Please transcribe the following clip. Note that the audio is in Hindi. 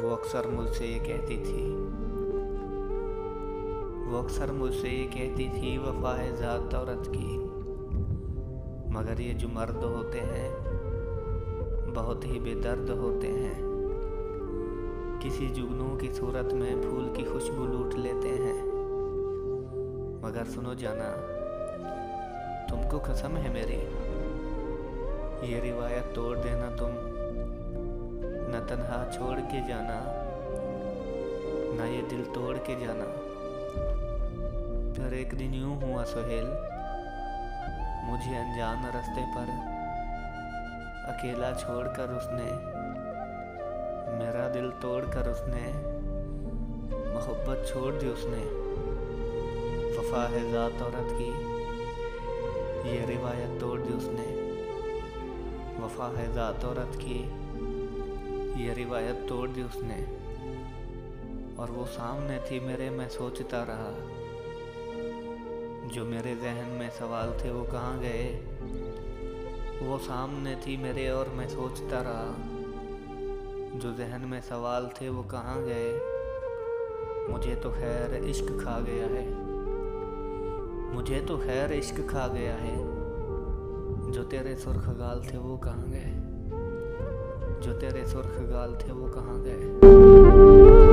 वो अक्सर मुझसे ये कहती थी वफा है ज़ात औरत की। मगर ये जो मर्द होते हैं बहुत ही बेदर्द होते हैं। किसी जुगनू की सूरत में फूल की खुशबू लूट लेते हैं। मगर सुनो जाना, तुमको कसम है मेरी, ये रिवायत तोड़ देना तुम, न तन्हा छोड़ के जाना, न ये दिल तोड़ के जाना। फिर एक दिन यूं हुआ सुहेल, मुझे अनजान रास्ते पर अकेला छोड़कर उसने, मेरा दिल तोड़कर उसने, मोहब्बत छोड़ दी उसने। वफा है ज़ात औरत की, ये रिवायत तोड़ दी उसने। वफा है ज़ात औरत की, ये रिवायत तोड़ दी उसने। और वो सामने थी मेरे, मैं सोचता रहा, जो मेरे जहन में सवाल थे वो कहाँ गए। वो सामने थी मेरे और मैं सोचता रहा, जो जहन में सवाल थे वो कहाँ गए। मुझे तो खैर इश्क खा गया है, मुझे तो खैर इश्क खा गया है। जो तेरे सुर्ख गाल थे वो कहाँ गए, जो तेरे सुर्ख गाल थे वो कहाँ गए।